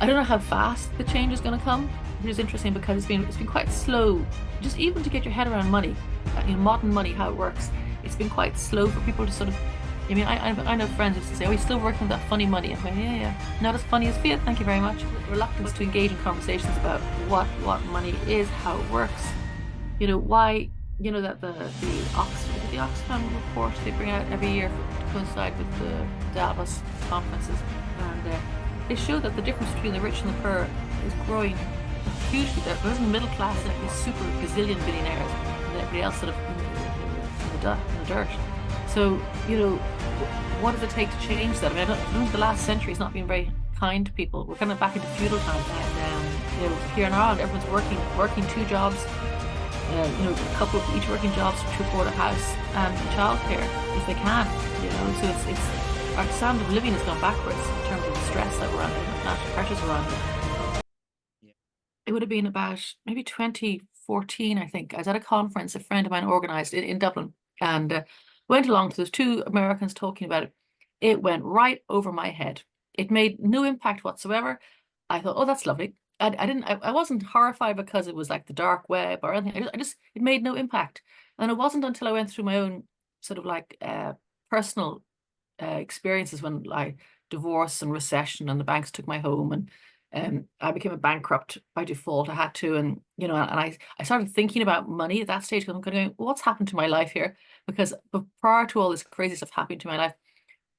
I don't know how fast the change is going to come, which is interesting because it's been quite slow, just even to get your head around money, modern money, how it works. It's been quite slow for people to sort of. I mean, I know friends who used to say, "Oh, you're still working with that funny money." I'm going, "Yeah, yeah, not as funny as fiat. Thank you very much." Reluctance to engage in conversations about what money is, how it works, why, that the Oxfam report they bring out every year to coincide with the Davos conferences, and they show that the difference between the rich and the poor is growing hugely. There isn't a middle class and these super gazillion billionaires, and everybody else sort of in the dirt. So, what does it take to change that? I mean, I don't think the last century has not been very kind to people. We're kind of back into feudal times, and here in Ireland, everyone's working two jobs. A couple of each working jobs to afford a house and childcare if they can. So it's our standard of living has gone backwards in terms of the stress that we're under and the financial pressures we're under. Yeah. It would have been about maybe 2014, I think. I was at a conference a friend of mine organized in Dublin, and went along to those two Americans talking about it. It went right over my head. It made no impact whatsoever. I thought, oh, that's lovely. I wasn't horrified because it was like the dark web or anything. It made no impact. And it wasn't until I went through my own sort of like personal experiences when like divorce and recession and the banks took my home, and I became a bankrupt by default. I had to, and I started thinking about money at that stage because I'm going, what's happened to my life here? Because prior to all this crazy stuff happening to my life,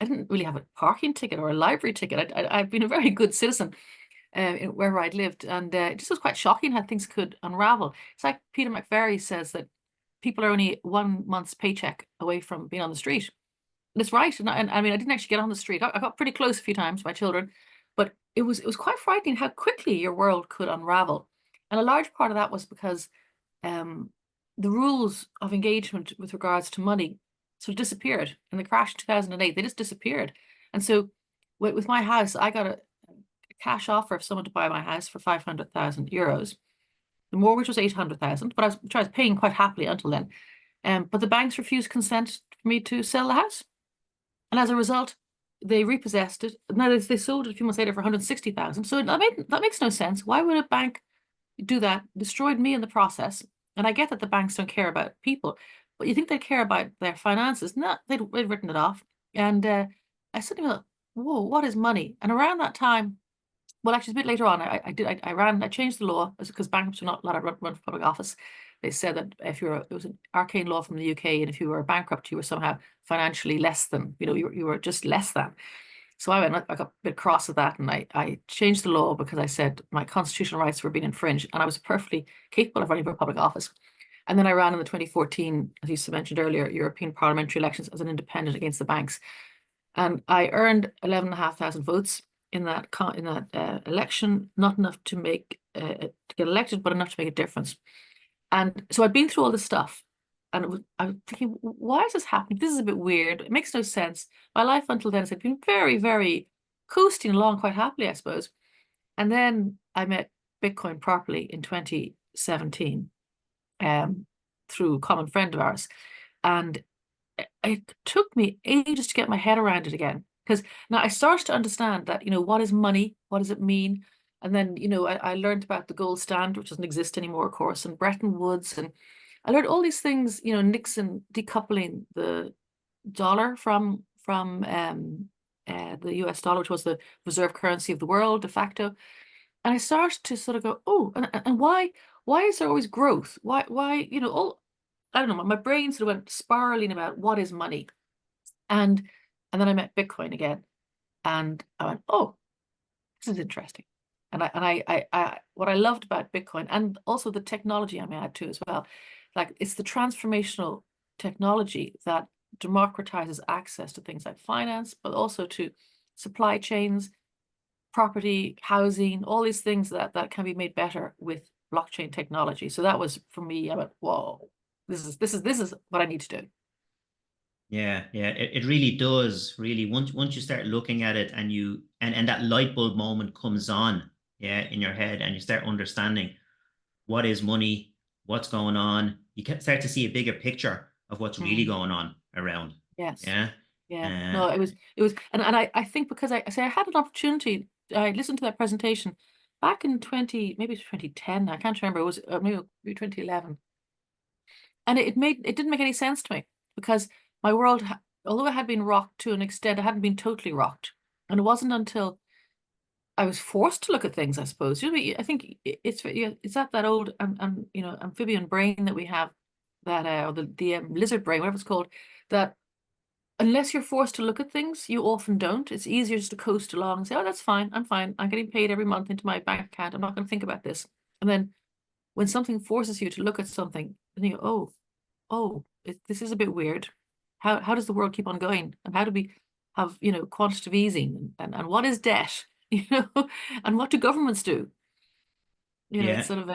I didn't really have a parking ticket or a library ticket. I've been a very good citizen wherever I'd lived, and it just was quite shocking how things could unravel. It's like Peter McVerry says that people are only 1 month's paycheck away from being on the street. That's right. And I mean, I didn't actually get on the street. I got pretty close a few times, my children, but it was quite frightening how quickly your world could unravel. And a large part of that was because um, the rules of engagement with regards to money sort of disappeared in the crash in 2008. They just disappeared. And so with my house, I got a cash offer of someone to buy my house for 500,000 euros. The mortgage was 800,000, but I was paying quite happily until then. But the banks refused consent for me to sell the house. And as a result, they repossessed it. Now they sold it a few months later for 160,000. So that makes no sense. Why would a bank do that? Destroyed me in the process. And I get that the banks don't care about people, but you think they care about their finances? No, they'd written it off. And I suddenly thought, whoa, what is money? And around that time, well, actually, a bit later on, I changed the law because bankrupts are not allowed to run for public office. They said that it was an arcane law from the UK, and if you were bankrupt, you were somehow financially less than, you were just less than. So I got a bit cross with that, and I changed the law because I said my constitutional rights were being infringed, and I was perfectly capable of running for public office. And then I ran in the 2014, as you mentioned earlier, European parliamentary elections as an independent against the banks. And I earned 11,500 votes in that election, not enough to get elected, but enough to make a difference. And so I'd been through all this stuff, and I was thinking, why is this happening? This is a bit weird. It makes no sense. My life until then has been very, very coasting along quite happily, I suppose. And then I met Bitcoin properly in 2017, um, through a common friend of ours, and it took me ages to get my head around it again. Because now I started to understand that, what is money? What does it mean? And then, I learned about the gold standard, which doesn't exist anymore, of course, and Bretton Woods. And I learned all these things, Nixon decoupling the dollar from the US dollar, which was the reserve currency of the world de facto. And I started to sort of go, oh, and why is there always growth? Why, all I don't know, my brain sort of went spiraling about what is money. And and then I met Bitcoin again, and I went, oh, this is interesting. And what I loved about Bitcoin and also the technology I may add to as well, like it's the transformational technology that democratizes access to things like finance, but also to supply chains, property, housing, all these things that can be made better with blockchain technology. So that was for me, I went, whoa, this is what I need to do. Yeah, yeah, it really does. Really, once you start looking at it and and that light bulb moment comes on, yeah, in your head, and you start understanding what is money, what's going on, you can start to see a bigger picture of what's really Mm, going on around. yes. Yeah. Yeah. Uh, No, it was, and I think because I had an opportunity I listened to that presentation back in maybe it was 2010. I can't remember. It was maybe 2011, and it didn't make any sense to me because my world, although it had been rocked to an extent, it hadn't been totally rocked, and it wasn't until I was forced to look at things, I suppose. You know, I think it's that old amphibian brain that we have, that or the lizard brain, whatever it's called, that unless you're forced to look at things, you often don't. It's easier just to coast along and say, "Oh, that's fine. I'm fine. I'm getting paid every month into my bank account. I'm not going to think about this." And then when something forces you to look at something, then you go, this is a bit weird. How does the world keep on going? And how do we have, quantitative easing, and what is debt? You know, and what do governments do? It's Yeah, sort of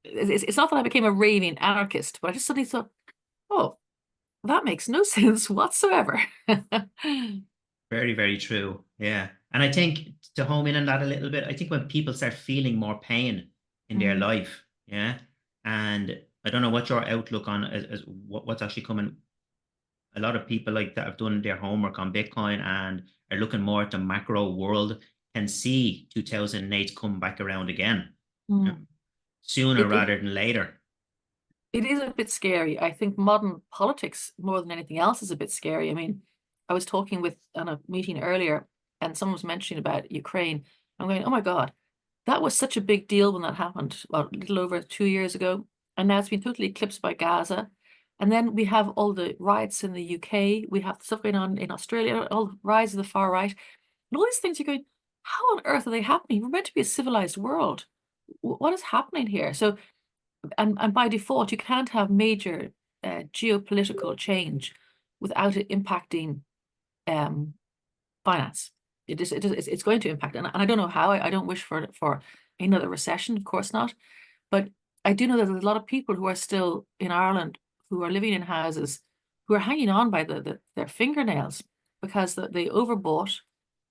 it's not that I became a raving anarchist, but I just suddenly thought, oh, that makes no sense whatsoever. very, very true. Yeah. And I think to home in on that a little bit, I think when people start feeling more pain in their Mm, life, yeah. And I don't know what your outlook on as what's actually coming. A lot of people like that have done their homework on Bitcoin and are looking more at the macro world can see 2008 come back around again, you know, mm. sooner It, it rather than later. it is a bit scary. I think modern politics, more than anything else, is a bit scary. I mean, I was talking with on a meeting earlier, and someone was mentioning about Ukraine. I'm going, oh my God, that was such a big deal when that happened, well, a little over 2 years ago. And now it's been totally eclipsed by Gaza. And then we have all the riots in the UK. We have stuff going on in Australia, all the rise of the far right. And all these things you're going, how on earth are they happening? We're meant to be a civilized world. What is happening here? So, and by default, you can't have major geopolitical change without it impacting um, finance. It's going to impact, and I don't know how. I don't wish for another recession, of course not. But I do know that there's a lot of people who are still in Ireland who are living in houses who are hanging on by their fingernails because they overbought.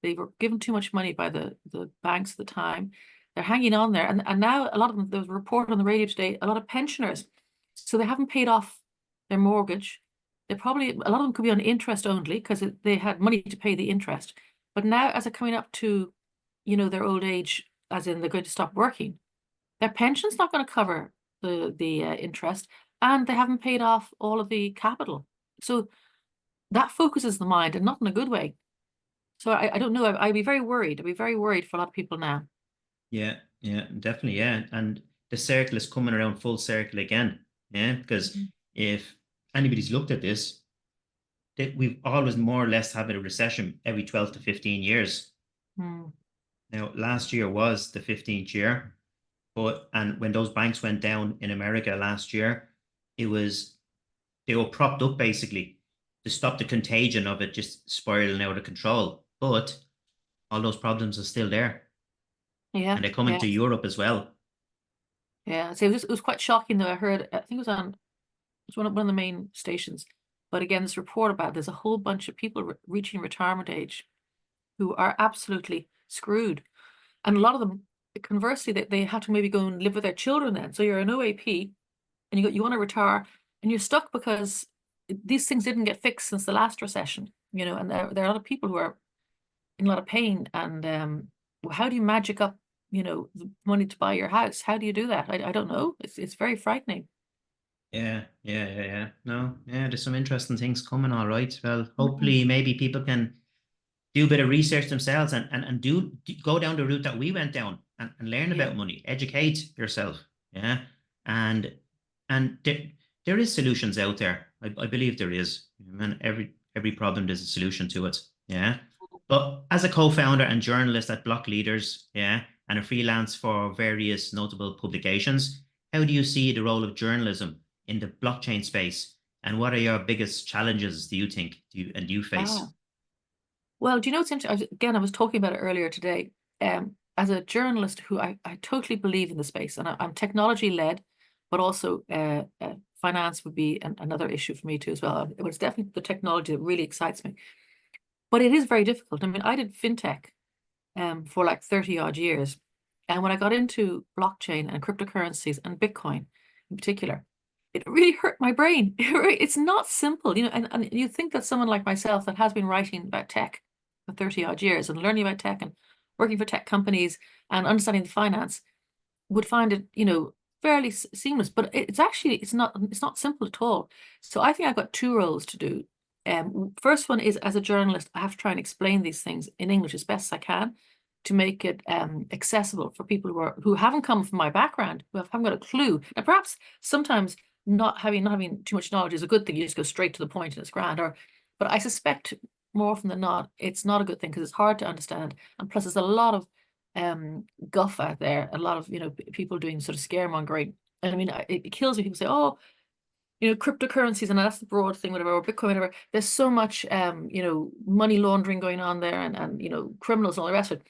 They were given too much money by the banks at the time. They're hanging on there, and now a lot of them. There was a report on the radio today. A lot of pensioners, so they haven't paid off their mortgage. They probably a lot of them could be on interest only because they had money to pay the interest. But now, as they're coming up to, their old age, as in they're going to stop working, their pension's not going to cover the interest, and they haven't paid off all of the capital. So that focuses the mind, and not in a good way. So I don't know. I'd be very worried. I'd be very worried for a lot of people now. Yeah, yeah, definitely, yeah. And the circle is coming around full circle again. Yeah, because Mhm. if anybody's looked at this, that we've always more or less having a recession every 12 to 15 years. Mm. Now, last year was the 15th year, but and when those banks went down in America last year, it was they were propped up basically to stop the contagion of it just spiraling out of control. But all those problems are still there, Yeah, and they're coming yeah, to Europe as well. yeah. So it was quite shocking though. I heard. I think it was on. It was one of the main stations. But again, this report about there's a whole bunch of people reaching retirement age who are absolutely screwed. And a lot of them, conversely, they have to maybe go and live with their children then. So you're an OAP and you want to retire and you're stuck because these things didn't get fixed since the last recession, and there are a lot of people who are in a lot of pain. And how do you magic up, the money to buy your house? How do you do that? I don't know. It's very frightening. Yeah, yeah, yeah, yeah. No, yeah, there's some interesting things coming, all right. Well, Mm. hopefully maybe people can do a bit of research themselves and go down the route that we went down and learn Yeah. about money, educate yourself. Yeah. And there is solutions out there. I believe there is. And every problem there's a solution to it. Yeah. But as a co-founder and journalist at Block Leaders, yeah, and a freelance for various notable publications, how do you see the role of journalism in the blockchain space? And what are your biggest challenges do you think do you face? Ah. Well, do you know what's interesting? Again, I was talking about it earlier today. As a journalist who I totally believe in the space, and I'm technology led, but also finance would be another issue for me too as well. It was definitely the technology that really excites me, but it is very difficult. I mean, I did fintech for like 30 odd years, and when I got into blockchain and cryptocurrencies and Bitcoin in particular, it really hurt my brain. It's not simple, and you think that someone like myself that has been writing about tech for 30 odd years and learning about tech and working for tech companies and understanding the finance would find it, fairly seamless, but it's actually it's not simple at all. So I think I've got two roles to do. First one is, as a journalist, I have to try and explain these things in English as best as I can to make it accessible for people who haven't come from my background, who haven't got a clue. Now, perhaps sometimes not having too much knowledge is a good thing. You just go straight to the point and it's grand. But I suspect more often than not, it's not a good thing because it's hard to understand. And plus, there's a lot of guff out there, a lot of people doing sort of scaremongering. And I mean, it kills me. People say, "Oh, cryptocurrencies," and that's the broad thing, whatever, or Bitcoin, whatever. There's so much, money laundering going on there, and criminals and all the rest of it.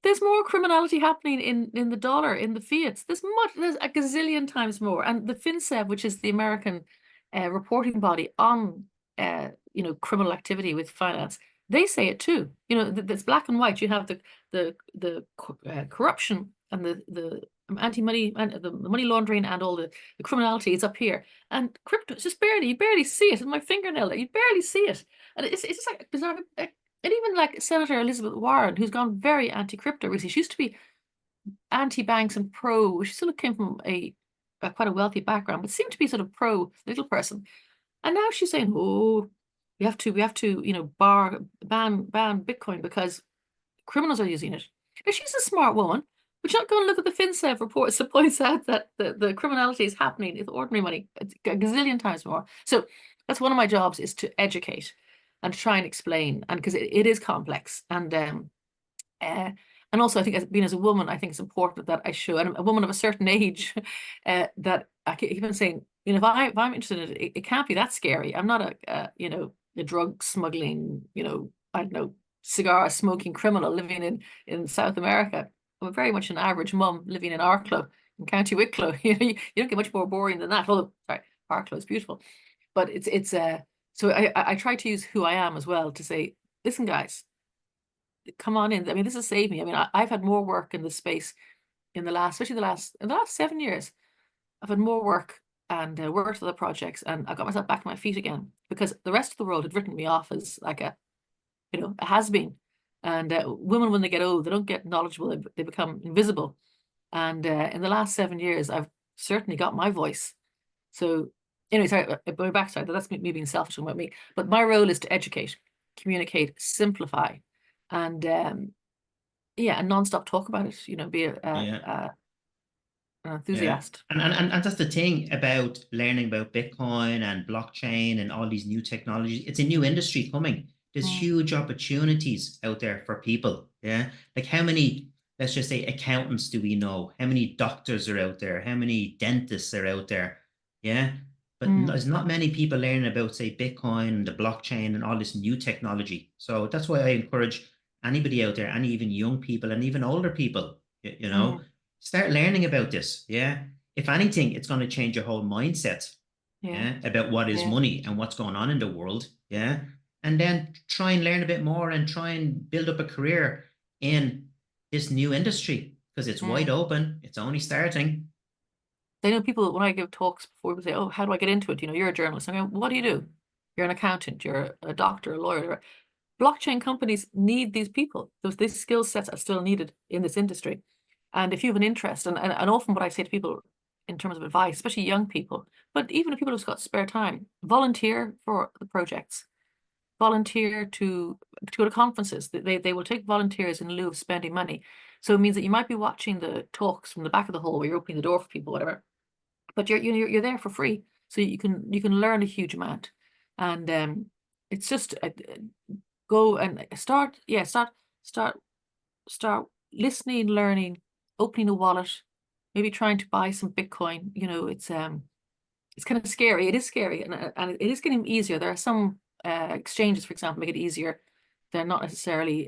There's more criminality happening in the dollar, in the fiats. There's a gazillion times more. And the FinCEN, which is the American reporting body on criminal activity with finance, they say it too. It's black and white. You have the corruption and the anti-money and the money laundering and all the criminality is up here. And crypto is just you barely see it in my fingernail. You barely see it. And it's just like bizarre. And even like Senator Elizabeth Warren, who's gone very anti-crypto recently, she used to be anti-banks and pro. She sort of came from a quite a wealthy background, but seemed to be sort of pro little person. And now she's saying, "Oh, we have to, ban Bitcoin because criminals are using it." Now she's a smart woman, but you're not going to look at the FinCEN reports that points out that the criminality is happening with ordinary money a gazillion times more. So that's one of my jobs, is to educate and try and explain, and because it is complex. Uh, and also I think, as being as a woman, I think it's important that I show, and I'm a woman of a certain age, that I keep even saying, if I'm interested in it, it can't be that scary. I'm not a drug smuggling, I don't know, cigar smoking criminal living in South America. I'm very much an average mum living in Arklow, in County Wicklow. You don't get much more boring than that. Although, sorry, Arklow is beautiful, but it's so I try to use who I am as well to say, listen, guys, come on in. I mean, this has saved me. I mean, I've had more work in this space especially in the last 7 years. I've had more work and worked other projects, and I got myself back on my feet again because the rest of the world had written me off as like a has been. And women, when they get old, they don't get knowledgeable; they become invisible. And in the last 7 years, I've certainly got my voice. So, anyway, sorry, going back, sorry, that's me being selfish about me. But my role is to educate, communicate, simplify, and yeah, and non-stop talk about it. Be Yeah. an Yeah. enthusiast. And that's the thing about learning about Bitcoin and blockchain and all these new technologies. It's a new industry coming. There's Mm, huge opportunities out there for people. Yeah. Like how many, let's just say, accountants do we know? How many doctors are out there? How many dentists are out there? Yeah. But mm, there's not many people learning about, say, Bitcoin and the blockchain and all this new technology. So that's why I encourage anybody out there, any even young people and even older people, mm, start learning about this. Yeah. If anything, it's going to change your whole mindset. yeah, Yeah. About what is yeah, money and what's going on in the world. Yeah. And then try and learn a bit more and try and build up a career in this new industry because it's wide mm. open. It's only starting. I know people, when I give talks before, people say, "Oh, how do I get into it? You're a journalist." I go, "What do you do? You're an accountant, you're a doctor, a lawyer." Blockchain companies need these people. These skill sets are still needed in this industry. And if you have an interest, and often what I say to people in terms of advice, especially young people, but even if people who've got spare time, volunteer for the projects, volunteer to go to conferences. They will take volunteers in lieu of spending money. So it means that you might be watching the talks from the back of the hall where you're opening the door for people, whatever, but you're there for free, so you can learn a huge amount. And it's just go and start listening, learning, opening a wallet, maybe trying to buy some Bitcoin. It's kind of scary. It is scary, and it is getting easier. There are some exchanges, for example, make it easier. They're not necessarily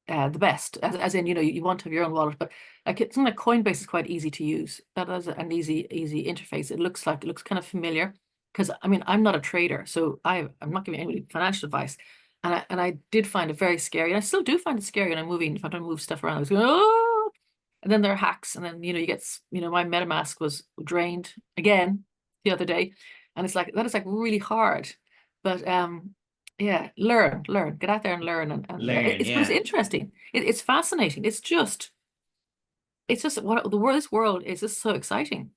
the best, as in, you want to have your own wallet, but like something like Coinbase is quite easy to use. That has an easy interface. It looks kind of familiar, because I mean, I'm not a trader, so I'm not giving anybody financial advice. And I did find it very scary, and I still do find it scary when I'm moving. If I don't move stuff around, I was going, oh, and then there are hacks, and then you get, my MetaMask was drained again the other day, and it's like that is like really hard. But Yeah, learn, get out there and learn, and Learn, but it's yeah. interesting. It's fascinating. It's just what the world. This world is just so exciting.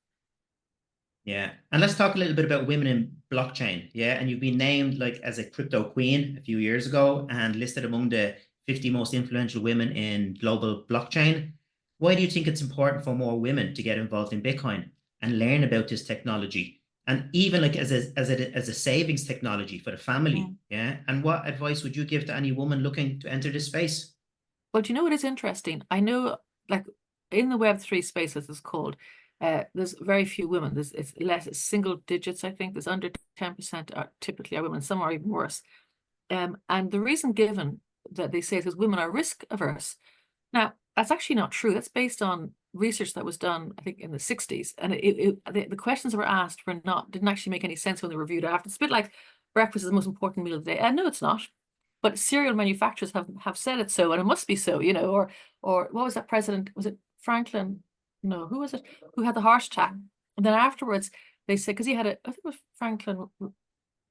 Yeah. And let's talk a little bit about women in blockchain. Yeah. And you've been named like as a crypto queen a few years ago and listed among the 50 most influential women in global blockchain. Why do you think it's important for more women to get involved in Bitcoin and learn about this technology? And even like as a savings technology for the family. Mm. Yeah. And what advice would you give to any woman looking to enter this space? But you know what is interesting? I know, like in the Web3 space, as it's called, there's very few women. It's less it's single digits, I think. There's under 10% are typically are women. Some are even worse. And the reason given that they say is because women are risk averse. Now, that's actually not true. That's based on research that was done, I think, in the 60s. And the questions that were asked didn't actually make any sense when they were reviewed after. It's a bit like breakfast is the most important meal of the day. And no, it's not. But cereal manufacturers have said it so, and it must be so, or what was that president? Was it Franklin? No, who was it? Who had the heart attack? And then afterwards, they said, because he had I think it was Franklin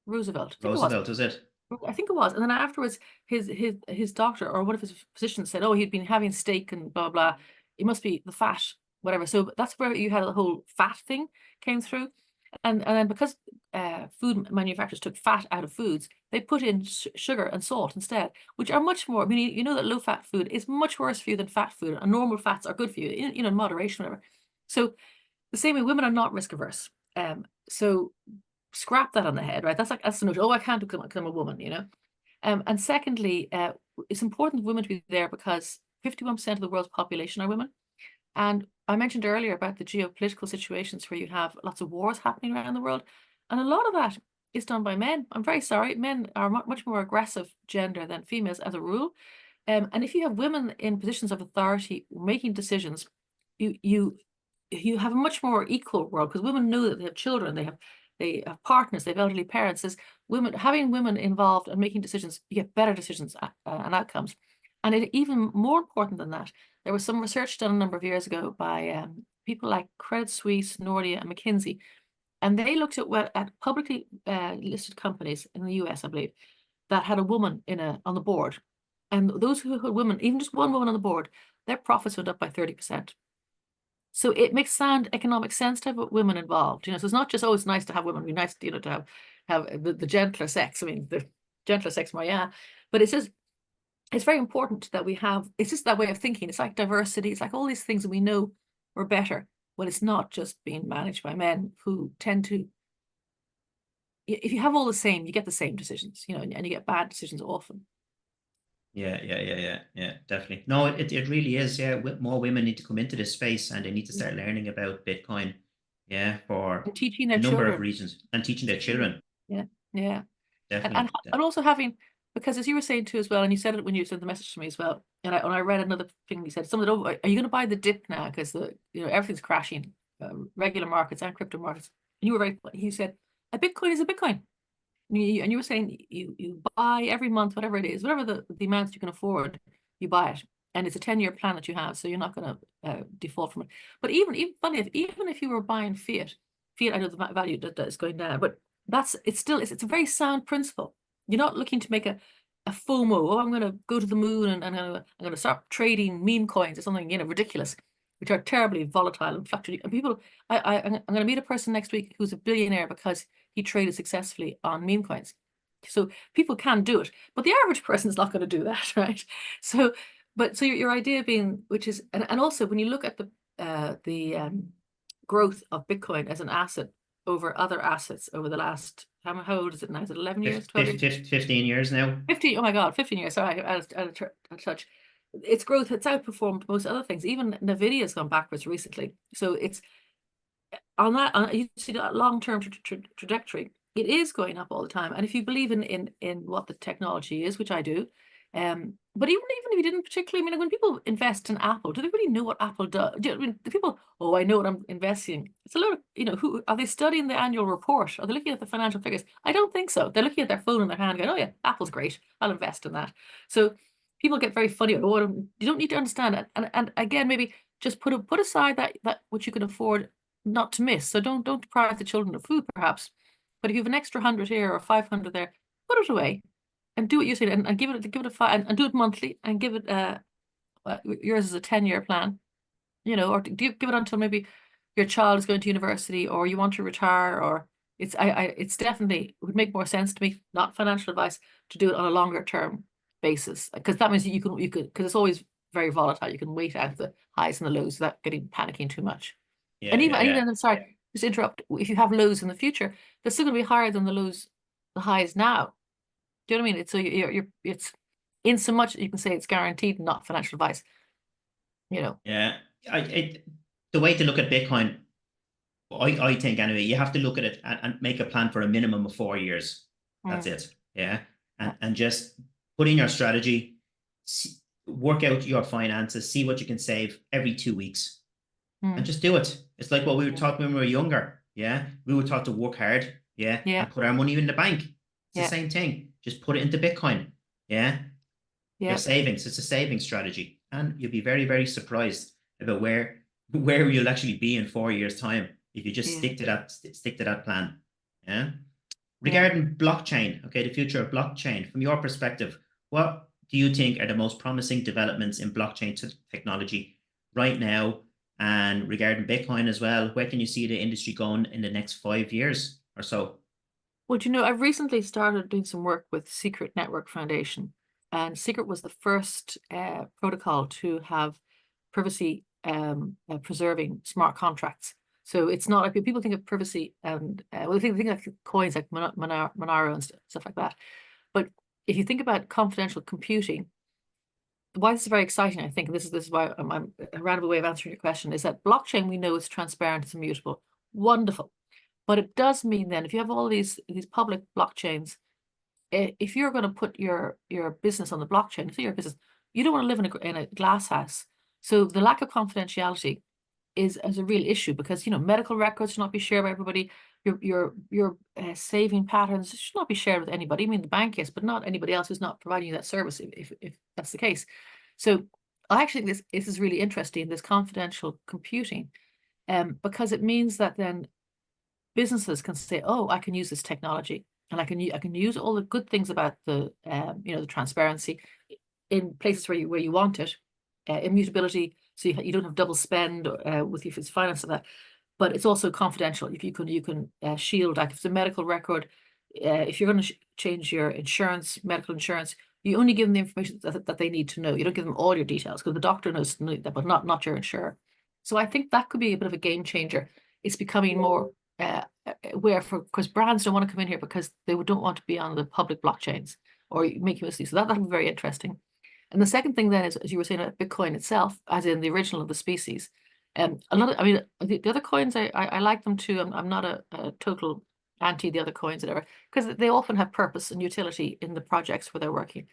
Roosevelt. I think it was. Roosevelt, is it? I think it was. And then afterwards, his doctor or one of his physicians said, "Oh, he'd been having steak and blah blah. It must be the fat, whatever." So that's where you had the whole fat thing came through, and then because food manufacturers took fat out of foods, they put in sugar and salt instead, which are much more. I mean, you know that low fat food is much worse for you than fat food, and normal fats are good for you, in moderation, whatever. So the same way, women are not risk averse. So scrap that on the head, right? That's the notion. Oh, I can't do because I'm a woman. And secondly, it's important for women to be there because 51% of the world's population are women. And I mentioned earlier about the geopolitical situations where you have lots of wars happening around the world. And a lot of that is done by men. I'm very sorry. Men are much more aggressive gender than females as a rule. And if you have women in positions of authority making decisions, you you you have a much more equal world because women know that they have children, they have partners, they have elderly parents. As women having women involved and making decisions, you get better decisions and outcomes. And even more important than that, there was some research done a number of years ago by people like Credit Suisse, Nordea, and McKinsey, and they looked at publicly listed companies in the US, I believe, that had a woman on the board, and those who had women, even just one woman on the board, their profits went up by 30%. So it makes sound economic sense to have women involved. So it's not just, oh, it's nice to have women. It'd be nice, to have the gentler sex. I mean, the gentler sex more, yeah. But it's very important that we have. It's just that way of thinking. It's like diversity. It's like all these things that we know are better. Well, it's not just being managed by men who tend to. If you have all the same, you get the same decisions. And you get bad decisions often. Yeah, yeah, yeah, yeah, yeah, definitely. No, it really is. Yeah, more women need to come into this space and they need to start learning about Bitcoin. Yeah, for And teaching a their number of children. reasons and teaching their Teaching them. children. Yeah, yeah. and and, Definitely. and also having, because as you were saying too as well, and you said it when you sent the message to me as well, and I read another thing you said, someone said, "Oh, are you going to buy the dip now because everything's crashing, regular markets and crypto markets?" And you were very, he said, "A Bitcoin is a Bitcoin." And you were saying you buy every month, whatever it is, whatever the amounts you can afford, you buy it, and it's a 10-year plan that you have, so you're not going to default from it. But even funny, even if you were buying fiat, I know the value that is going down, but it's a very sound principle. You're not looking to make a FOMO. Oh, I'm going to go to the moon and I'm going to start trading meme coins or something ridiculous, which are terribly volatile and fluctuating. And people, I'm going to meet a person next week who's a billionaire because he traded successfully on meme coins. So people can do it, but the average person is not going to do that, right? So, but so your idea being, which is, and also when you look at the growth of Bitcoin as an asset over other assets over the last, how old is it now? Is it 11 years, 12 years? 15 years now. 15, oh my God, 15 years. Sorry, out of touch. Its growth, it's outperformed most other things. Even Nvidia has gone backwards recently. So it's you see that long-term trajectory, it is going up all the time. And if you believe in what the technology is, which I do, but even if you didn't particularly, I mean, when people invest in Apple, do they really know what Apple does? I mean, the people, oh, I know what I'm investing in. It's a lot of, who are they studying the annual report? Are they looking at the financial figures? I don't think so. They're looking at their phone in their hand, going, "Oh yeah, Apple's great. I'll invest in that." So people get very funny. Oh, you don't need to understand it. And again, maybe just put aside that which you can afford not to miss. So don't deprive the children of food, perhaps. But if you have an extra 100 here or 500 there, put it away. and do what you say, and give it a five, and do it monthly, and give it yours is a 10-year plan, or do you give it until maybe your child is going to university, or you want to retire, or it's definitely, it would make more sense to me, not financial advice, to do it on a longer term basis, because that means you could, because it's always very volatile. You can wait out the highs and the lows without getting panicking too much. Yeah, And yeah, yeah. even, I'm sorry, just interrupt. If you have lows in the future, they're still going to be higher than the highs now. Do you know what I mean? It's so it's in so much you can say it's guaranteed, not financial advice. Yeah. The way to look at Bitcoin, I think anyway, you have to look at it and make a plan for a minimum of 4 years. That's Mm, it. Yeah. yeah. And just put in your strategy, work out your finances, see what you can save every 2 weeks, and Mm, just do it. It's like what we were yeah. taught when we were younger. Yeah. We were taught to work hard. Yeah. Yeah. And put our money in the bank. It's the Yeah. same thing. Just put it into Bitcoin. Yeah. Your Yeah. savings. It's a saving strategy. And you'll be very, very surprised about where you'll actually be in 4 years' time if you just Yeah. stick to that plan. Yeah. Yeah. Regarding blockchain, okay, the future of blockchain, from your perspective, what do you think are the most promising developments in blockchain technology right now? And regarding Bitcoin as well, where can you see the industry going in the next 5 years or so? Well, I've recently started doing some work with Secret Network Foundation, and Secret was the first protocol to have privacy preserving smart contracts. So it's not like people think of privacy and well, they think of coins like Monero and stuff like that. But if you think about confidential computing, why this is very exciting, I think, and this is why I'm a roundabout way of answering your question, is that blockchain we know is transparent, it's immutable, wonderful. But it does mean then if you have all these public blockchains, if you're going to put your business on the blockchain, if you're a business, you don't want to live in a glass house. So the lack of confidentiality is a real issue, because medical records should not be shared by everybody. Your saving patterns should not be shared with anybody. I mean, the bank is, but not anybody else who's not providing you that service, if that's the case. So I actually think this is really interesting, this confidential computing, because it means that then businesses can say, "Oh, I can use this technology, and I can use all the good things about the transparency in places where you want it, immutability, so you don't have double spend with your finance and that, but it's also confidential. If you can shield, like if it's a medical record, if you're going to change your insurance, medical insurance, you only give them the information that they need to know. You don't give them all your details, because the doctor knows that, but not your insurer. So I think that could be a bit of a game changer. It's becoming more aware, because brands don't want to come in here because they don't want to be on the public blockchains or make you mislead. So that'll be very interesting. And the second thing then is, as you were saying about Bitcoin itself, as in the original of the species. I mean, the other coins, I like them too. I'm not a total anti the other coins, whatever, because they often have purpose and utility in the projects where they're working.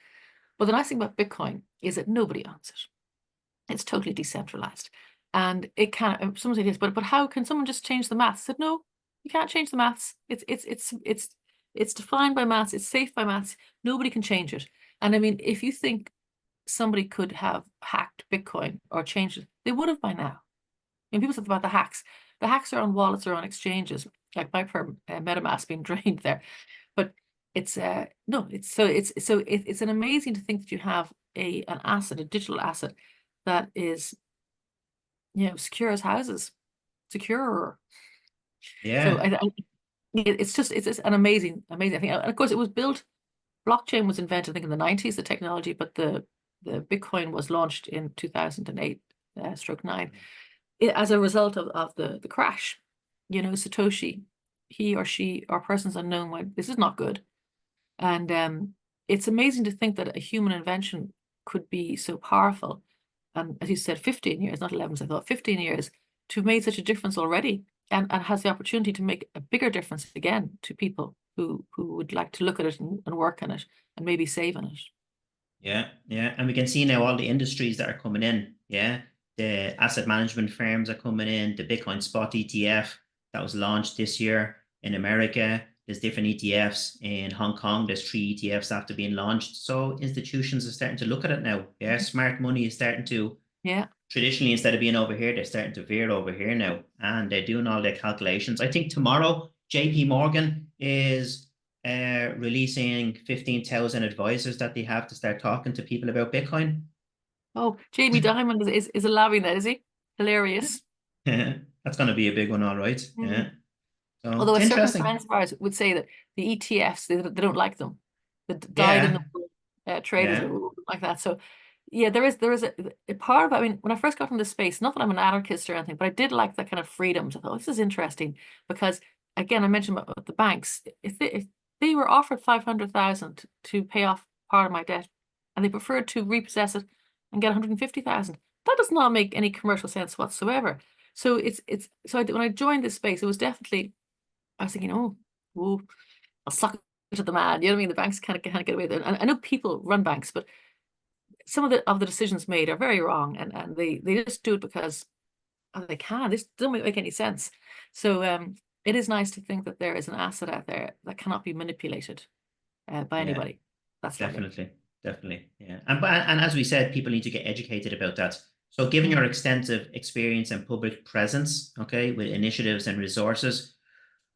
But the nice thing about Bitcoin is that nobody owns it. It's totally decentralized. And it can, someone said yes, but how can someone just change the maths? I said, no, you can't change the maths. It's defined by maths, it's safe by maths. Nobody can change it. And I mean, if you think somebody could have hacked Bitcoin or changed it, they would have by now. And people talk about the hacks. The hacks are on wallets or on exchanges, like my MetaMask being drained there. But it's no, it's an amazing to think that you have an asset, a digital asset that is secure as houses, secure. So Yeah. it's an amazing thing. And of course, it was built. Blockchain was invented, I think, in the 90s, the technology, but the Bitcoin was launched in 2008, stroke nine, as a result of the crash. Satoshi, he or she or persons unknown went, this is not good. And it's amazing to think that a human invention could be so powerful. And as you said, 15 years, not 11, as I thought, 15 years to have made such a difference already, and has the opportunity to make a bigger difference again to people who would like to look at it and work on it and maybe save on it. Yeah, yeah. And we can see now all the industries that are coming in. Yeah. The asset management firms are coming in, the Bitcoin spot ETF that was launched this year in America. There's different ETFs in Hong Kong. There's 3 ETFs after being launched. So institutions are starting to look at it now. Yeah. Smart money is starting to, Yeah. traditionally, instead of being over here, they're starting to veer over here now. And they're doing all their calculations. I think tomorrow, JP Morgan is releasing 15,000 advisors that they have to start talking to people about Bitcoin. Oh, Jamie Dimon is allowing that, is he? Hilarious. That's going to be a big one, all right. Mm. Yeah. So Although it's a certain interesting. friends of ours would say that the ETFs, they don't like them. The died in the Yeah. wool, traders Yeah. like that. So yeah, there is a part of, I mean, when I first got into space, not that I'm an anarchist or anything, but I did like that kind of freedoms. I thought, this is interesting because, again, I mentioned about the banks. If they were offered 500,000 to pay off part of my debt and they preferred to repossess it and get 150,000, that does not make any commercial sense whatsoever. So when I joined this space, it was definitely, I was thinking, oh, I'll suck it to the man. You know what I mean? The banks can't get away with it. And I know people run banks, but some of the decisions made are very wrong, and they just do it because they can. This doesn't make any sense. So it is nice to think that there is an asset out there that cannot be manipulated by Yeah. anybody. That's lovely. Definitely, definitely, yeah. And as we said, people need to get educated about that. So, given your Mm. extensive experience and public presence, okay, with initiatives and resources,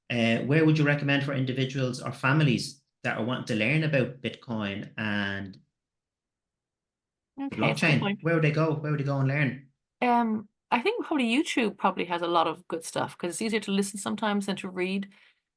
where would you recommend for individuals or families that are wanting to learn about Bitcoin and the Okay, it's a good blockchain? point. Where would they go? Where would they go and learn? I think probably YouTube probably has a lot of good stuff because it's easier to listen sometimes than to read.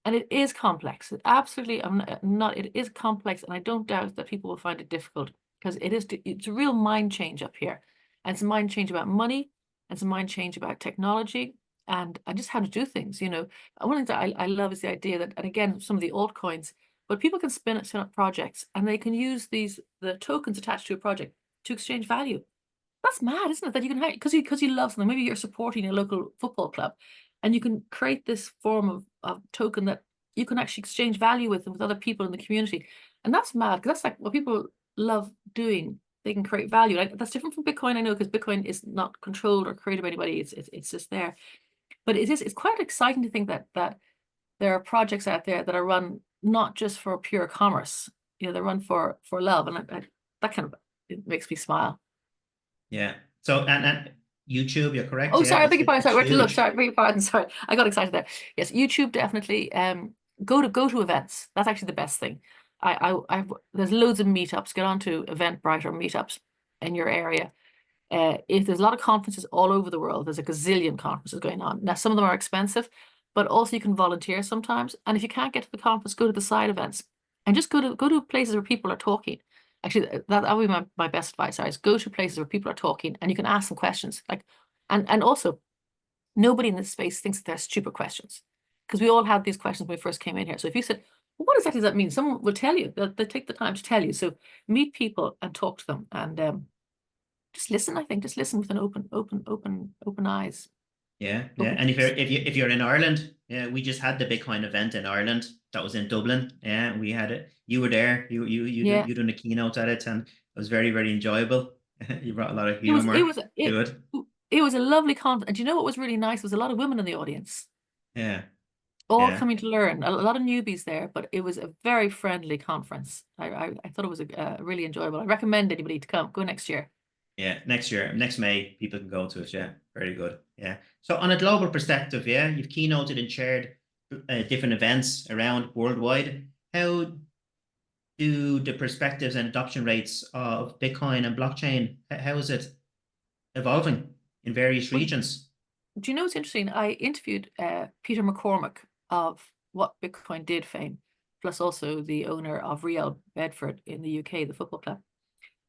And it is complex. It absolutely, it is complex. And I don't doubt that people will find it difficult because it's a real mind change up here. And it's a mind change about money. And it's a mind change about technology and just how to do things, you know. And one thing that I love is the idea that, and again, some of the altcoins, but people can spin up projects and they can use the tokens attached to a project to exchange value. That's mad, isn't it? That you can because you love something. Maybe you're supporting a local football club, and you can create this form of token that you can actually exchange value with other people in the community, and that's mad because that's like what people love doing. They can create value. Like, that's different from Bitcoin, I know, because Bitcoin is not controlled or created by anybody. It's just there. But it's quite exciting to think that there are projects out there that are run not just for pure commerce. You know, they're run for love, and that kind of it makes me smile. Yeah. So, and YouTube, you're correct. Oh, Yeah, sorry, I beg your pardon. Sorry, it's where to look? huge. Sorry, I beg your pardon. Sorry, I got excited there. Yes, YouTube definitely. Go to events. That's actually the best thing. There's loads of meetups. Get onto Eventbrite or meetups in your area. If there's a lot of conferences all over the world, there's a gazillion conferences going on. Now, some of them are expensive, but also you can volunteer sometimes. And if you can't get to the conference, go to the side events and just go to places where people are talking. Actually, that would be my best advice. Is go to places where people are talking and you can ask them questions. Like, and also nobody in this space thinks that they're stupid questions because we all had these questions when we first came in here. So if you said, well, what exactly does that mean? Someone will tell you. They'll take the time to tell you. So meet people and talk to them and just listen. I think just listen with an open eyes, Yeah, yeah. open And ears. if you're in Ireland, yeah, we just had the Bitcoin event in Ireland that was in Dublin. Yeah, we had it. You were there. Yeah, You done a keynote at it, and it was very very enjoyable. You brought a lot of it was it humor was it to it. it was a lovely conference. And you know what was really nice was a lot of women in the audience, Yeah, all yeah, coming to learn. A lot of newbies there, but it was a very friendly conference. I thought it was really enjoyable. I recommend anybody to come. Go next year. yeah. Next year, next May, people can go to it. Yeah, very good. Yeah. So on a global perspective, yeah, you've keynoted and chaired different events around worldwide. How do the perspectives and adoption rates of Bitcoin and blockchain, how is it evolving in various Well, regions? do you know what's interesting? I interviewed Peter McCormack of What Bitcoin Did fame, plus also the owner of Real Bedford in the UK, the football club.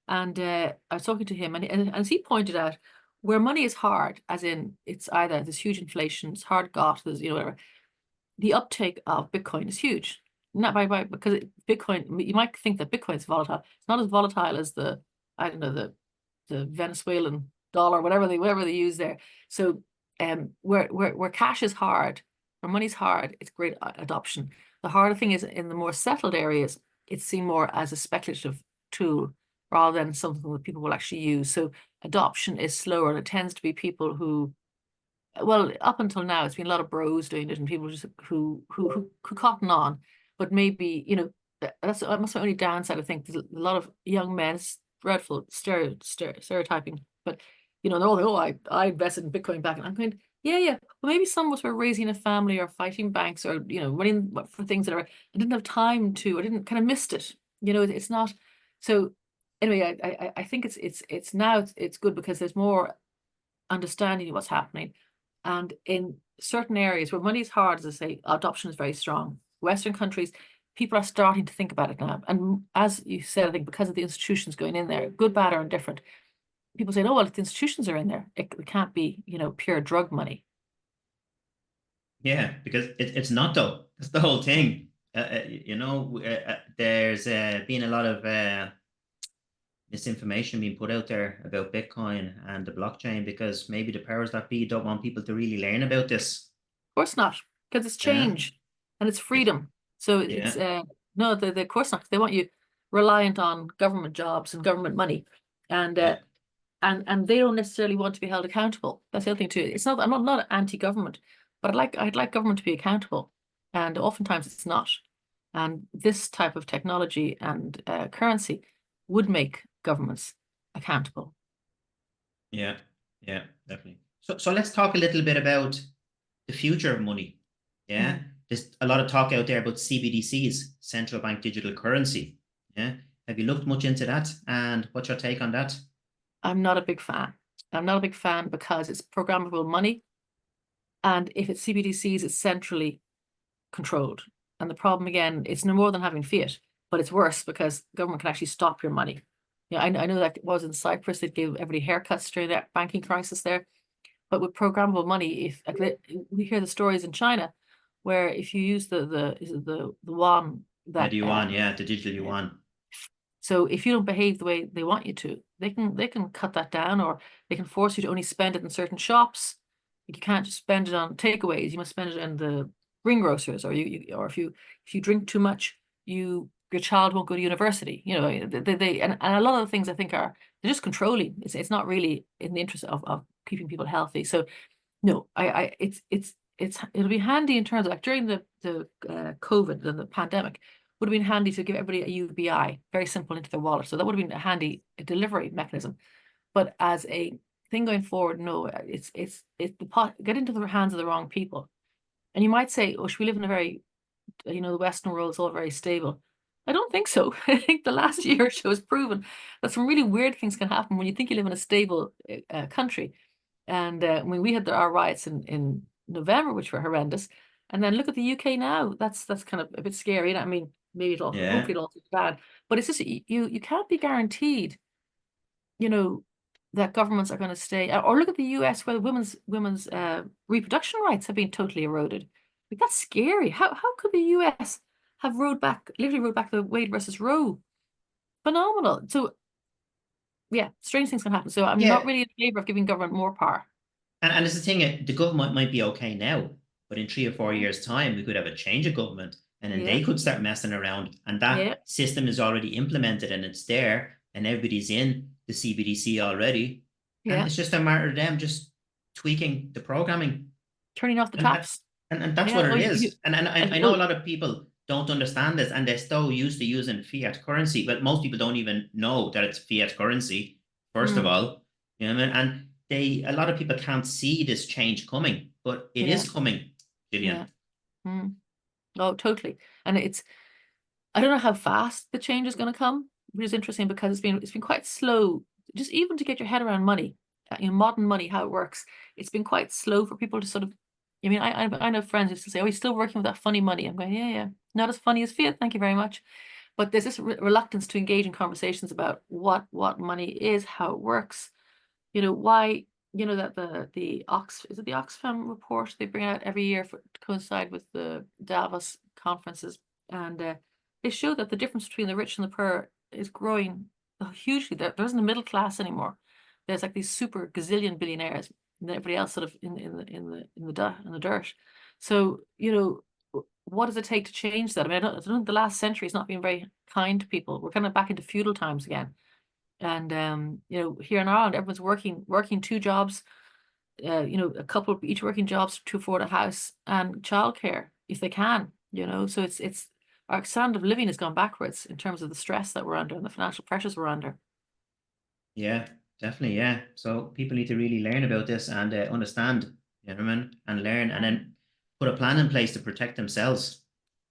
And I was talking to him, and as he pointed out, where money is hard, as in it's either there's huge inflation, it's hard got, there's whatever. The uptake of Bitcoin is huge. Not by because Bitcoin, you might think that Bitcoin is volatile. It's not as volatile as I don't know, the Venezuelan dollar, whatever they use there. So where cash is hard, where money's hard, it's great adoption. The harder thing is in the more settled areas, it's seen more as a speculative tool rather than something that people will actually use. So adoption is slower, and it tends to be people who, well, up until now, it's been a lot of bros doing it and people just who cotton on. But maybe, that's my only downside. I think there's a lot of young men, it's dreadful stereotyping, but they're all like, oh, I invested in Bitcoin back. And I'm going, yeah, yeah. Well, maybe some of us were raising a family or fighting banks or, running for things that I didn't have time to, I didn't kind of missed it. It's not. So anyway, I think it's now it's good because there's more understanding of what's happening. And in certain areas where money is hard, as I say, adoption is very strong. Western countries, people are starting to think about it now. And as you said, I think because of the institutions going in there, good, bad, or indifferent, people say, oh, well, if the institutions are in there, it can't be, pure drug money. Yeah, because it's not though. That's the whole thing. There's been a lot of misinformation being put out there about Bitcoin and the blockchain because maybe the powers that be don't want people to really learn about this. Of course not, because it's Yeah, change and it's it, freedom. So it's yeah, no, of course not. They want you reliant on government jobs and government money, and yeah, and they don't necessarily want to be held accountable. That's the other thing too. It's not. I'm not anti-government, but I'd like government to be accountable, and oftentimes it's not. And this type of technology and currency would make governments accountable. yeah, yeah, definitely. So let's talk a little bit about the future of money. Yeah, Mm. there's a lot of talk out there about CBDCs, central bank digital currency. Yeah, have you looked much into that? And what's your take on that? I'm not a big fan. I'm not a big fan because it's programmable money. And if it's CBDCs, it's centrally controlled. And the problem again, it's no more than having fiat, but it's worse because government can actually stop your money. Yeah, I know that was in Cyprus, they gave everybody haircuts during that banking crisis there. But with programmable money, if we hear the stories in China, where if you use the yuan Yeah, that the yuan, yeah, the digital yuan. so if you don't behave the way they want you to, they can cut that down, or they can force you to only spend it in certain shops. Like you can't just spend it on takeaways. You must spend it in the greengrocers, or or if you drink too much, your child won't go to university. And a lot of the things I think they're just controlling. It's not really in the interest of keeping people healthy. So no, it'll be handy in terms of like during the COVID and the pandemic, would have been handy to give everybody a UBI, very simple into their wallet. So that would have been a handy delivery mechanism. But as a thing going forward, no, it's the pot get into the hands of the wrong people. And you might say, oh, should we live in a very, the Western world is all very stable. I don't think so. I think the last year or so has proven that some really weird things can happen when you think you live in a stable country. And I mean, we had our riots in November, which were horrendous. And then look at the UK now. That's kind of a bit scary. I mean, maybe Yeah, hopefully it'll be bad. But it's just you can't be guaranteed, you know, that governments are going to stay. Or look at the US, where women's reproduction rights have been totally eroded. Like that's scary. How could the US have literally rode back the Wade versus Roe? Phenomenal. So yeah, strange things can happen. So I'm not yeah. really in favor of giving government more power. And it's the thing, the government might be okay now, but in 3 or 4 Yeah. years' time, we could have a change of government, and then Yeah. they could start messing around. And that Yeah. system is already implemented and it's there, and everybody's in the CBDC already. And Yeah. it's just a matter of them just tweaking the programming. Turning off the And taps. and that's Yeah. what Oh, it is. And I know oh, a lot of people don't understand this and they're so used to using fiat currency, but most people don't even know that it's fiat currency, first of mm, all. You know what I mean? And a lot of people can't see this change coming, but it yeah. is coming, Jillian. Yeah. Mm. Oh, totally. And I don't know how fast the change is going to come, which is interesting because it's been quite slow, just even to get your head around money, modern money, how it works. It's been quite slow for people to sort of. I mean, I know friends used to say, "Oh, he's still working with that funny money." I'm going, "Yeah, yeah, not as funny as fiat, thank you very much." But there's this reluctance to engage in conversations about what money is, how it works, why, that the is it the Oxfam report they bring out every year to coincide with the Davos conferences, and they show that the difference between the rich and the poor is growing hugely. There isn't a middle class anymore. There's like these super gazillion billionaires, and then everybody else sort of in the dirt. So what does it take to change that? I mean, I don't the last century has not been very kind to people. We're kind of back into feudal times again. And here in Ireland, everyone's working two jobs, a couple of each working jobs to afford a house and childcare if they can, So it's our standard of living has gone backwards in terms of the stress that we're under and the financial pressures we're under. Yeah, definitely, yeah. So people need to really learn about this and understand, you know what I mean, and learn, and then put a plan in place to protect themselves,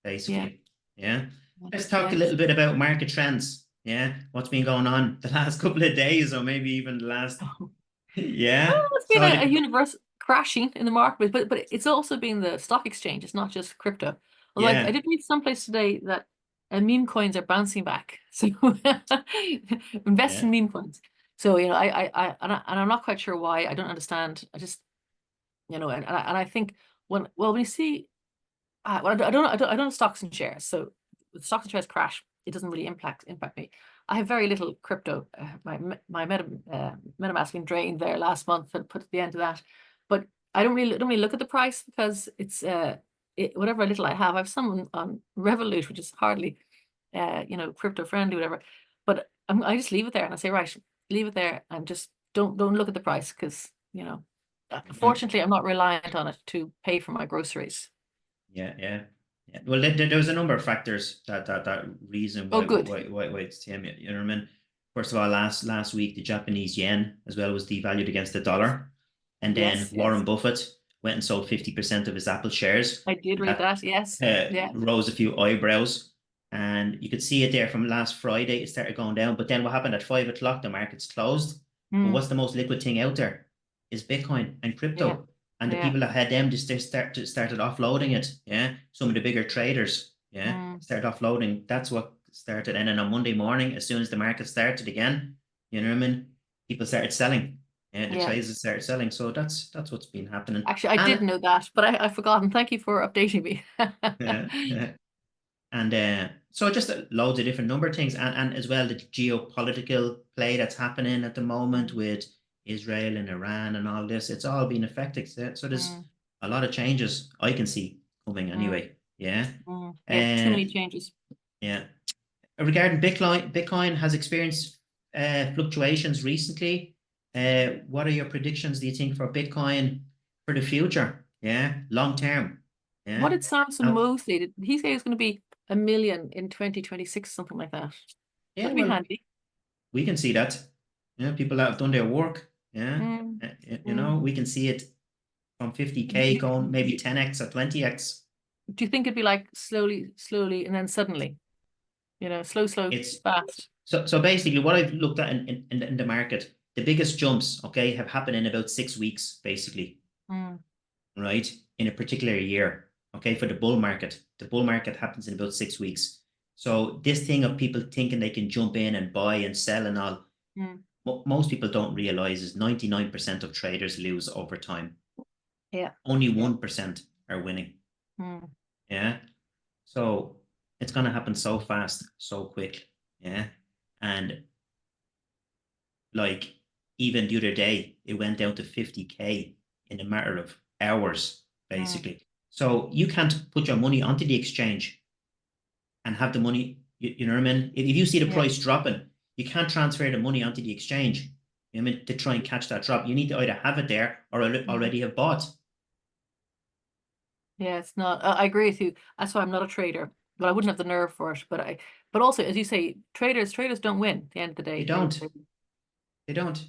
Yeah. basically. Yeah. Let's talk a Yes. little bit about market trends. Yeah, what's been going on the last couple of days, or maybe even the last. Well, Yeah. it's been So a the, universe crashing in the market, but it's also been the stock exchange. It's not just crypto. Although I yeah, did read someplace today that meme coins are bouncing back. So invest in yeah, meme coins. So and I'm not quite sure why. I don't understand. I just and I think when you see well, I don't have stocks and shares. So with stocks and shares crash, it doesn't really impact me. I have very little crypto. My MetaMask has been drained there last month and put the end to that. But I don't really look at the price because whatever little I have some on Revolut, which is hardly crypto friendly, whatever. But I just leave it there and I say, right, leave it there and just don't look at the price because mhm, fortunately I'm not reliant on it to pay for my groceries. yeah, yeah, yeah. Well, there was a number of factors that reason Oh, why good. it's Tim. You know what I mean? First of all, last week the Japanese yen as well was devalued against the dollar, and then Yes, yes. Warren Buffett went and sold 50% of his Apple shares, I did and read that that. Yes. Yeah. rose a few eyebrows. And you could see it there from last Friday. It started going down, but then what happened at 5 o'clock? The markets closed. But Mm, what's the most liquid thing out there? Is Bitcoin and yeah. crypto. And the Yeah. people that had them just started offloading it. Yeah, some of the bigger traders. Yeah, Mm, started offloading. That's what started. And then on Monday morning, as soon as the market started again, you know what I mean? People started selling. Yeah, the yeah. traders started selling. So that's what's been happening. Actually, I did And know that, but I've forgotten. Thank you for updating me. yeah, yeah. And so just loads of different number of things, and as well the geopolitical play that's happening at the moment Mm, with Israel and Iran and all this. It's all been affected. So there's mm, a lot of changes I can see coming mm, anyway. Yeah. Yeah, too Uh, many changes. yeah. Regarding Bitcoin has experienced fluctuations recently. What are your predictions, do you think, for Bitcoin for the future? Yeah, long term. What Yeah. did Samson Now, Mosley did he say it was going to be 1 million in 2026, something like that? yeah, That'd be well, handy. we can see that. Yeah, people that have done their work. Yeah, Mm, you know, mm. we can see it from Do 50K you, going maybe 10x or 20x. do you think it'd be like slowly, slowly, and then suddenly? Slow, slow, It's fast. so basically what I've looked at in the market, the biggest jumps, okay, have happened in about 6 weeks, basically, Mm, right? In a particular year. Okay, for the bull market. The bull market happens in about 6 weeks. So this thing of people thinking they can jump in and buy and sell and all, mm. most people don't realize is 99% of traders lose over time. Yeah. Only Yeah. 1% are winning. Mm, Yeah. So it's going to happen so fast, so quick. Yeah. And like even the other day, it went down to 50K in a matter of hours, mm. basically. So you can't put your money onto the exchange and have the money. You know what I mean? If you see the Yeah. price dropping, you can't transfer the money onto the exchange. You know what I mean? To try and catch that drop, you need to either have it there or Mm. already have bought. Yeah, it's not. I agree with you. That's why I'm not a trader. But I wouldn't have the nerve for it. But also, as you say, traders don't win at the end of the They day. don't. They don't.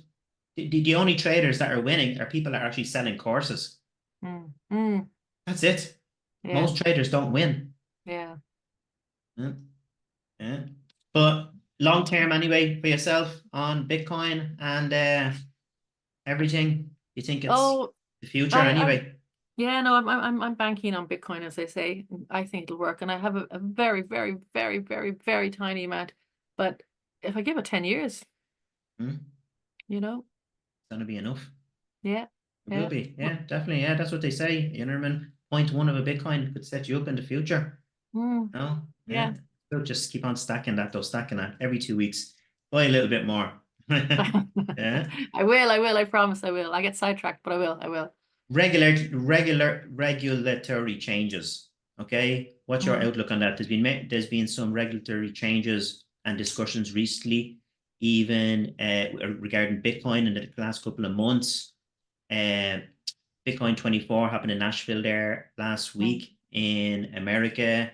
The only traders that are winning are people that are actually selling courses. Mm, That's it. yeah, Most traders don't win. yeah. Yeah. Yeah. But long term, anyway, for yourself on Bitcoin and everything, you think it's Oh, the future I'm anyway? yeah, no, I'm banking on Bitcoin, as they say. I think it'll work, and I have a very, very, very, very, very tiny amount. But if I give it 10 years, Hmm? you know, It's gonna be enough. yeah, It will yeah, be. Yeah, definitely. Yeah, that's what they say. You know what I mean? Point one of a Bitcoin could set you up in the future. mm, No? Yeah. yeah. So just keep on stacking that, though, stacking that every 2 weeks. Buy a little bit more. Yeah. I promise I will. I get sidetracked, but I will. Regulatory changes. Okay, what's your Mm, outlook on that? There's been some regulatory changes and discussions recently, even regarding Bitcoin in the last couple of months. Uh, Bitcoin 24 happened in Nashville there last mm, week in America.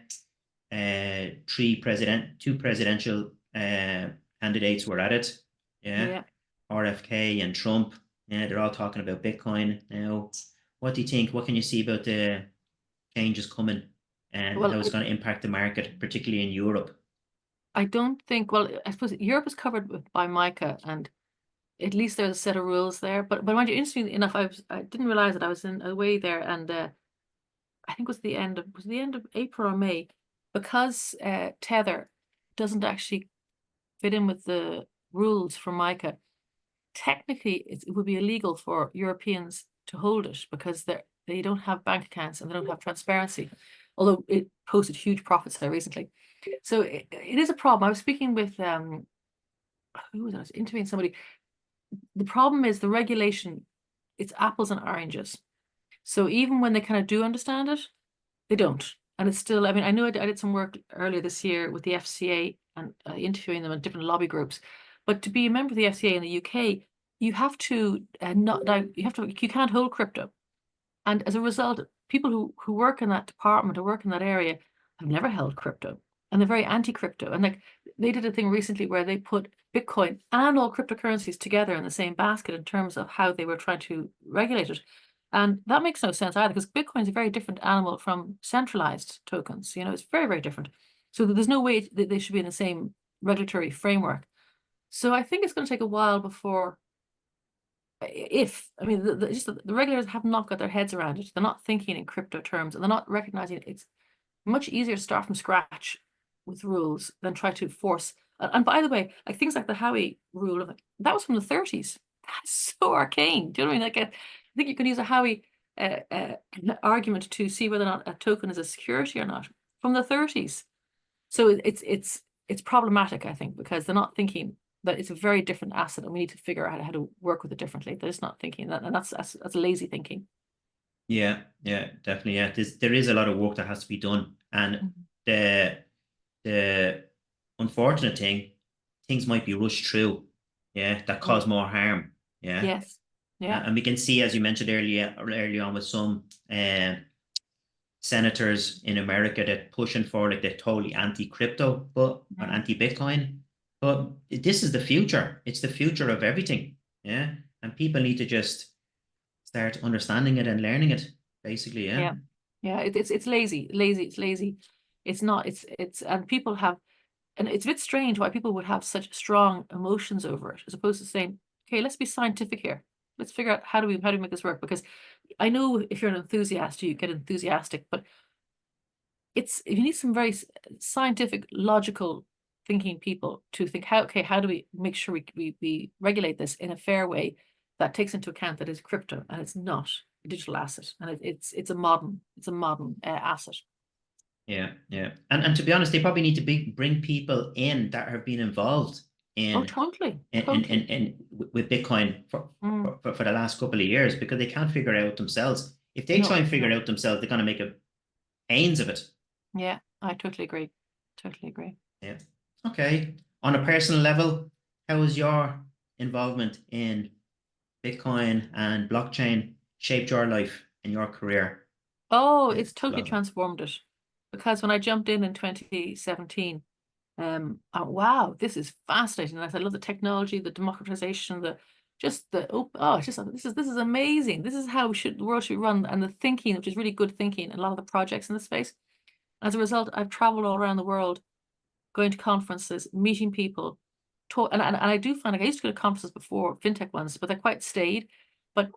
Two presidential candidates were at it. Yeah. yeah. RFK and Trump. Yeah, they're all talking about Bitcoin now. What do you think? What can you see about the changes coming and Well, how it's going to impact the market, particularly in Europe? I don't think, well, I suppose Europe is covered by MiCA, and at least there's a set of rules there. But mind you, interestingly enough, I didn't realize that I was in away there, and I think it was the end of April or May, because Tether doesn't actually fit in with the rules for MiCA. Technically, it would be illegal for Europeans to hold it because they don't have bank accounts and they don't have transparency. Although it posted huge profits there recently, so it is a problem. I was speaking with who was I was interviewing somebody. The problem is the regulation. It's apples and oranges. So even when they kind of do understand it, they don't. And it's still, I mean, I know I did some work earlier this year with the FCA and interviewing them in different lobby groups. But to be a member of the FCA in the UK, you have to not you have to you can't hold crypto. And as a result, people who work in that department or work in that area have never held crypto. And they're very anti-crypto. And like they did a thing recently where they put Bitcoin and all cryptocurrencies together in the same basket in terms of how they were trying to regulate it. And that makes no sense either, because Bitcoin is a very different animal from centralized tokens. You know, it's very, very different. So there's no way that they should be in the same regulatory framework. So I think it's going to take a while before, if I mean, the regulators have not got their heads around it. They're not thinking in crypto terms, and they're not recognizing it's much easier to start from scratch with rules than try to force. And by the way, like things like the Howey rule of that was from the 30s. That's so arcane. Do you know what I mean? Like, I think you can use a Howey argument to see whether or not a token is a security or not from the 30s. So it's problematic, I think, because they're not thinking that it's a very different asset, and we need to figure out how to work with it differently. They're just not thinking that, and that's lazy thinking. Yeah, yeah, definitely. Yeah, there is a lot of work that has to be done, and the the unfortunate thing, things might be rushed through. Yeah, that Mm. cause more harm. Yeah, Yes. Yeah. and we can see, as you mentioned earlier on, with some senators in America that pushing for like they're totally anti-crypto, but and Mm. anti-Bitcoin. But this is the future. It's the future of everything. Yeah, and people need to just start understanding it and learning it. Basically, yeah. Yeah. Yeah. It's lazy. Lazy. It's lazy. It's not. And people have, and it's a bit strange why people would have such strong emotions over it, as opposed to saying, okay, let's be scientific here. Let's figure out how do we make this work? Because I know if you're an enthusiast, you get enthusiastic, but it's you need some very scientific, logical thinking people to think how do we make sure we regulate this in a fair way that takes into account that it's crypto and it's not a digital asset, and it's a modern asset. Yeah, yeah. And to be honest, they probably need to bring people in that have been involved Oh, in totally, totally. with Bitcoin Mm, for the last couple of years, because they can't figure it out themselves. If they try no, and figure no. it out themselves, they're gonna make a pains of it. Yeah, I totally agree. Totally agree. Yeah. Okay. On a personal level, how has your involvement in Bitcoin and blockchain shaped your life and your career Oh, in it's totally development? transformed it. Because when I jumped in 2017, wow, this is fascinating. And I love the technology, the democratization, the just the it's just this is amazing. This is how the world should run, and the thinking, which is really good thinking, and a lot of the projects in this space. As a result, I've traveled all around the world, going to conferences, meeting people, talk, and I do find like I used to go to conferences before, fintech ones, but they're quite staid. But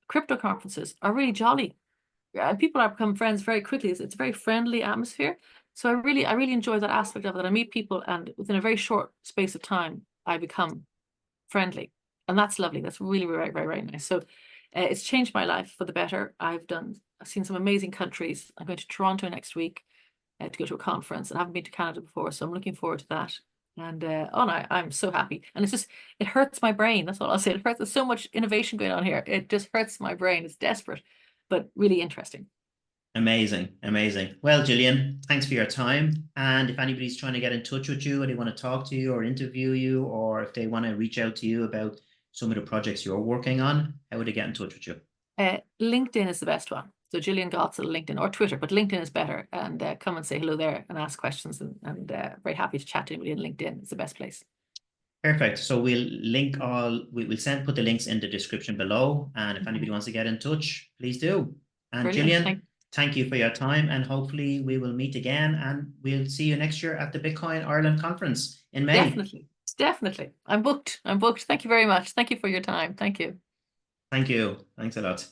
crypto conferences are really jolly, and people have become friends very quickly. It's a very friendly atmosphere. So I really enjoy that aspect of it. I meet people, and within a very short space of time, I become friendly, and that's lovely. That's really very, very, very nice. So it's changed my life for the better. I've seen some amazing countries. I'm going to Toronto next week to go to a conference, and I haven't been to Canada before, so I'm looking forward to that. And oh no, I'm so happy. And it's just it hurts my brain. That's all I'll say. It hurts. There's so much innovation going on here. It just hurts my brain. It's desperate, but really interesting. Amazing, amazing. Well, Jillian, thanks for your time. And if anybody's trying to get in touch with you, or they want to talk to you or interview you, or if they want to reach out to you about some of the projects you're working on, how would they get in touch with you? LinkedIn is the best one. So Jillian Godsil, LinkedIn or Twitter, but LinkedIn is better. And come and say hello there and ask questions. And very happy to chat to anybody on LinkedIn. It's the best place. Perfect. So we'll put the links in the description below. And if anybody wants to get in touch, please do. And Brilliant. Jillian, thank you for your time. And hopefully we will meet again and we'll see you next year at the Bitcoin Ireland conference in May. Definitely. Definitely. I'm booked. I'm booked. Thank you very much. Thank you for your time. Thank you. Thank you. Thanks a lot.